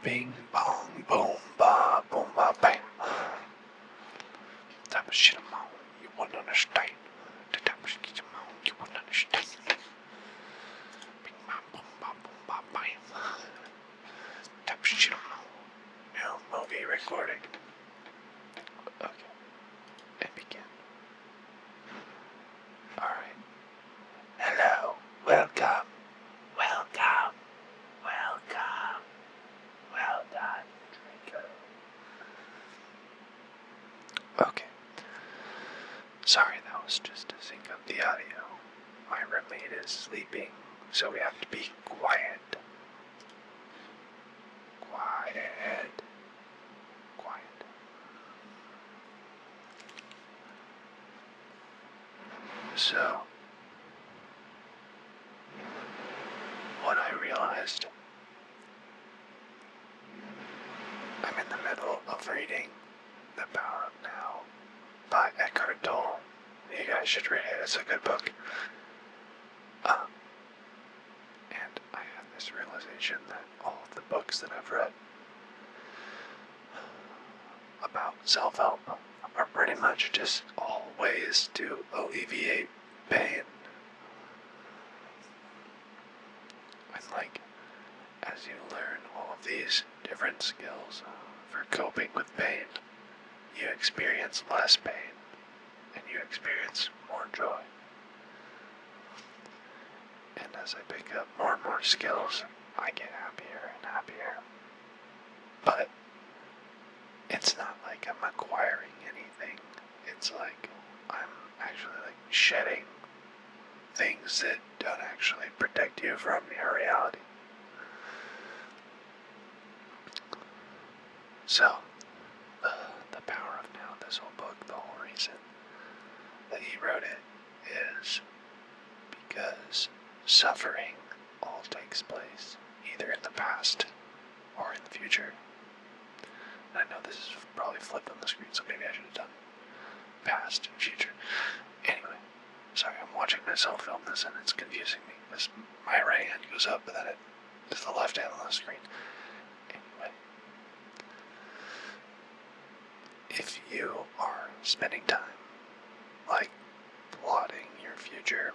Bing bong boom ba bang. Type of shit amount you wouldn't understand. The type of shit amount you wouldn't understand. Bing bong boom ba bang. Type of shit amount. Now movie recording. Okay. And begin. Alright. Hello. Welcome. Welcome. Welcome. Well done, Draco. Okay. Sorry, that was just to sync up the audio. My roommate is sleeping, so we have to be quiet. Quiet. Quiet. So, what I realized, I'm in the middle of reading The Power of Now by Eckhart Tolle. You guys should read it, it's a good book. And I had this realization that all of the books that I've read about self-help are pretty much just all ways to alleviate pain. And like, as you learn all of these different skills for coping with pain, you experience less pain and you experience more joy. And as I pick up more and more skills, I get happier and happier. But it's not like I'm acquiring anything. It's like I'm actually like shedding things that don't actually protect you from your reality. So, The Power of Now, this whole book, the whole reason that he wrote it is because suffering all takes place either in the past or in the future. And I know this is probably flipped on the screen, so maybe I should have done past and future. Anyway, sorry, I'm watching myself film this and it's confusing me. My right hand goes up, but then it does the left hand on the screen. Anyway, if you are spending time, like, plotting your future,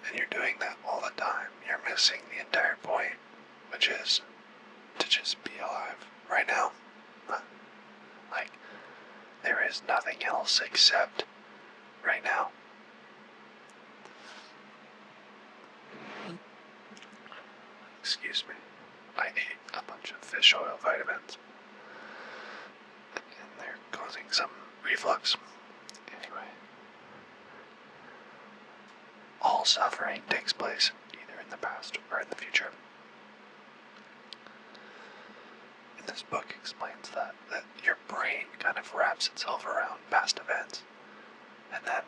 and you're doing that all the time, you're missing the entire point, which is to just be alive right now. Like, there is nothing else except right now. Excuse me. I ate a bunch of fish oil vitamins, and they're causing some reflux. Anyway, all suffering takes place either in the past or in the future. And this book explains that your brain kind of wraps itself around past events, and then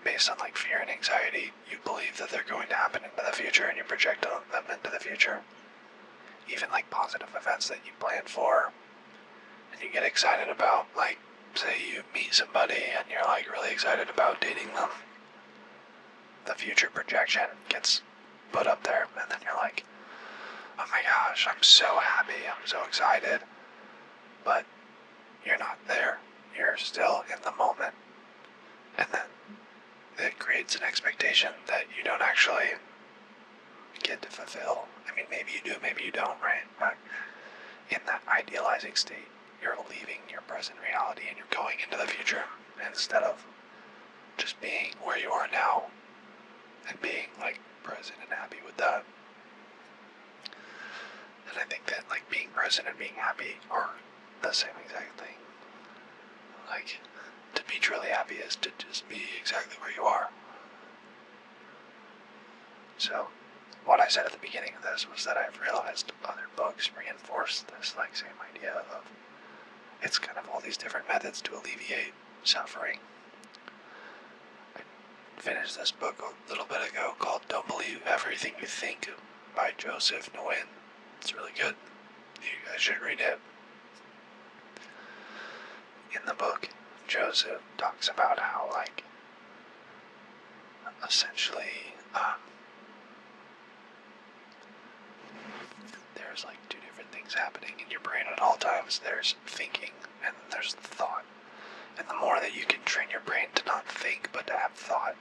based on like fear and anxiety, you believe that they're going to happen into the future and you project them into the future. Even like positive events that you planned for and you get excited about, like say you meet somebody and you're like really excited about dating them. The future projection gets put up there and then you're like, oh my gosh, I'm so happy, I'm so excited. But you're not there. You're still in the moment. And then it creates an expectation that you don't actually get to fulfill. I mean, maybe you do, maybe you don't, right? But in that idealizing state, you're leaving your present reality and you're going into the future instead of just being where you are now and being like present and happy with that. And I think that like being present and being happy are the same exact thing. Like, to be truly happy is to just be exactly where you are. So, what I said at the beginning of this was that I've realized other books reinforce this like same idea of it's kind of all these different methods to alleviate suffering. I finished this book a little bit ago called Don't Believe Everything You Think by Joseph Nguyen. It's really good. You guys should read it. In the book, Joseph talks about how, like, essentially, there's like two different things happening in your brain at all times. There's thinking and there's thought. And the more that you can train your brain to not think but to have thought,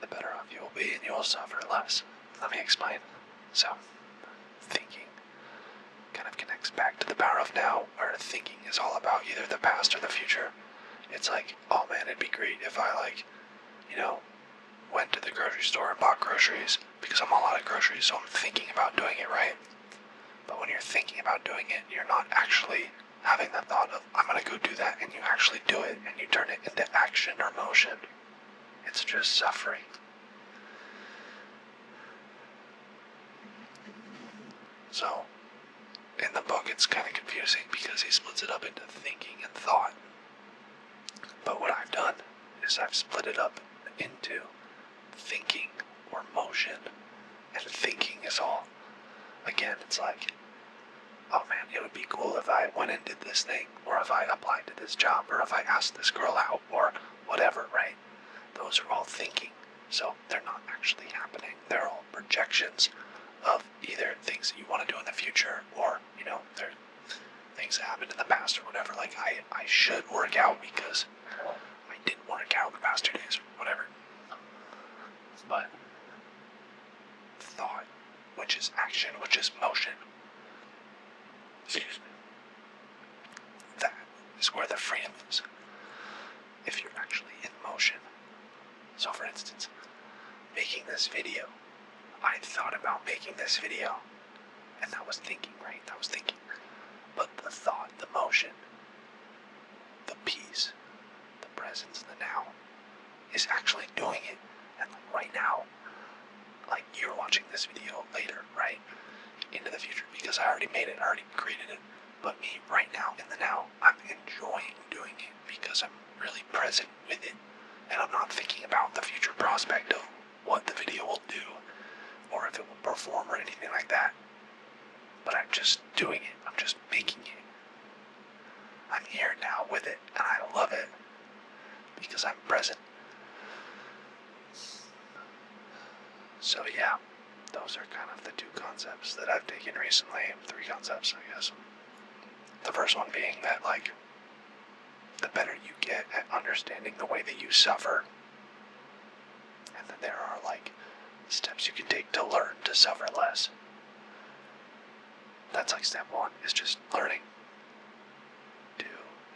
the better off you will be and you will suffer less. Let me explain. So, thinking kind of connects back to the power of now, where thinking is all about either the past or the future. It's like, oh man, it'd be great if I went to the grocery store and bought groceries because I'm all out of groceries, so I'm thinking about doing it, right? But when you're thinking about doing it, you're not actually having the thought of, I'm gonna go do that, and you actually do it, and you turn it into action or motion. It's just suffering. So, in the book it's kind of confusing because he splits it up into thinking and thought. But what I've done is I've split it up into thinking or motion. And thinking is all, again, it's like, oh man, it would be cool if I went and did this thing, or if I applied to this job, or if I asked this girl out, or whatever, right? Those are all thinking. So they're not actually happening. They're all projections of either things that you want to do in the future, or, they're things that happened in the past or whatever. Like, I should work out because I didn't work out the past 2 days or whatever. But thought, which is action, which is motion, excuse me, that is where the freedom is. If you're actually in motion. So for instance, making this video, I thought about making this video, and that was thinking, right? That was thinking. But the thought, the motion, the peace, the presence, the now, is actually doing it. And like right now, like you're watching this video later, right? Into the future, because I already made it, I already created it. But me, right now, in the now, I'm enjoying doing it because I'm really present with it. And I'm not thinking about the future prospect of what the video will do, or if it will perform or anything like that. But I'm just doing it. I'm just making it. I'm here now with it, and I love it because I'm present. So yeah, those are kind of the two concepts that I've taken recently. 3 concepts, I guess. The first one being that, like, the better you get at understanding the way that you suffer, and then there are, like, steps you can take to learn to suffer less. That's like step 1, is just learning. 2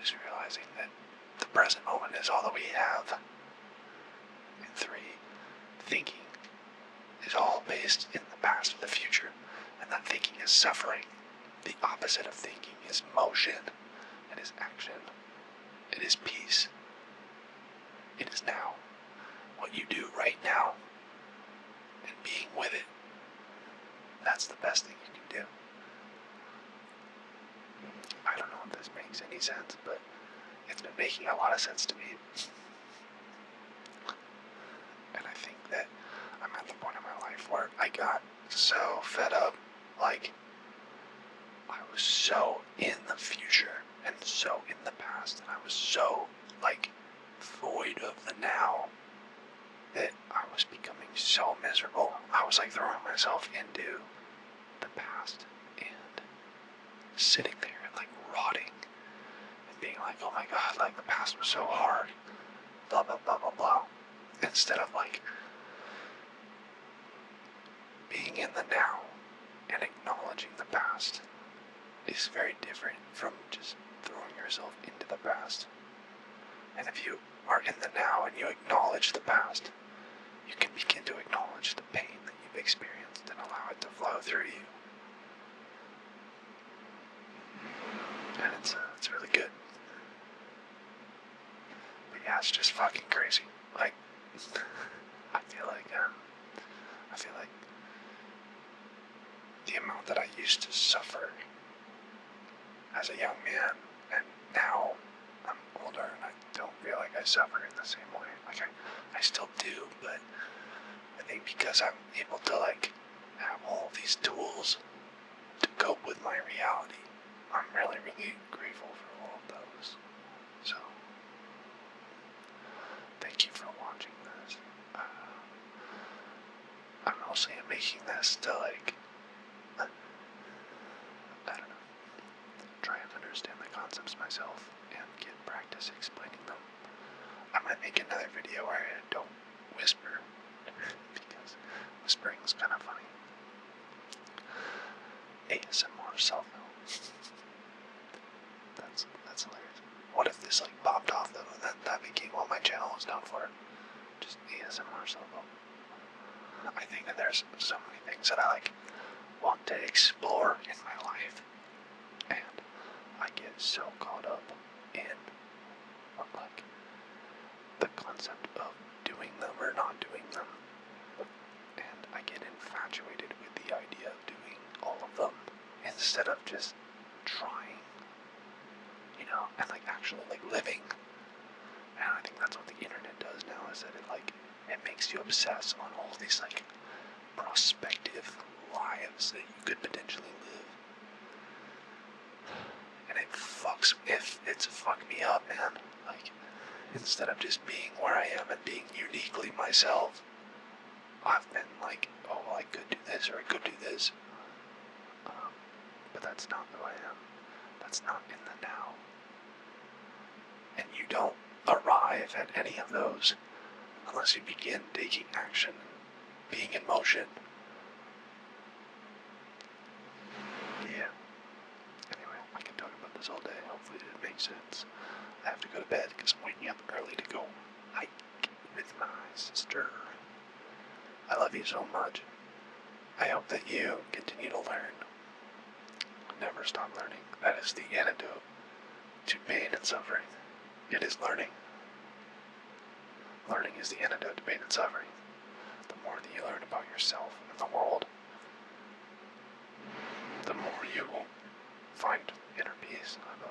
is realizing that the present moment is all that we have. And 3, thinking is all based in the past or the future, and that thinking is suffering. The opposite of thinking is motion. It is action. It is peace. It is now. What you do right now, and being with it, that's the best thing you can do. I don't know if this makes any sense, but it's been making a lot of sense to me. And I think that I'm at the point in my life where I got so fed up, like, I was so in the future and so in the past, and I was so, like, void of the now, that I was becoming so miserable. I was, like, throwing myself into the past and sitting there and, like, rotting and being like, oh my god, like, the past was so hard, blah, blah, blah, blah, blah, instead of, like, being in the now and acknowledging the past is very different from just throwing yourself into the past. And if you are in the now and you acknowledge the past, you can begin to acknowledge the pain that you've experienced and allow it to flow through you. And it's really good. But yeah, it's just fucking crazy. Like, I feel like the amount that I used to suffer as a young man, and now I'm older and I don't feel like I suffer in the same way. Like, I still do, but I think because I'm able to, like, have all these tools to cope with my reality, I'm really, really grateful for all of those. So, thank you for watching this. I'm mostly making this to, like, the concepts myself and get practice explaining them. I might make another video where I don't whisper, because whispering is kind of funny. ASMR self-help. That's hilarious. What if this like popped off though, and that became what my channel was known for? Just ASMR self-help. I think that there's so many things that I like want to explore in my life, and I get so caught up in like the concept of doing them or not doing them, and I get infatuated with the idea of doing all of them instead of just trying, you know, and like actually like living. And I think that's what the internet does now, is that it makes you obsess on all these like prospective lives that you could potentially live. And it's fucked me up, man. Like, instead of just being where I am and being uniquely myself, I've been like, oh, well, I could do this or I could do this. But that's not who I am. That's not in the now. And you don't arrive at any of those unless you begin taking action, being in motion. Yeah. Anyway, I can talk about this all day. Hopefully it makes sense. I have to go to bed because I'm waking up early to go hike with my sister. I love you so much. I hope that you continue to learn. Never stop learning. That is the antidote to pain and suffering. It is learning. Learning is the antidote to pain and suffering. The more that you learn about yourself and the world, the more you will find inner peace, I believe.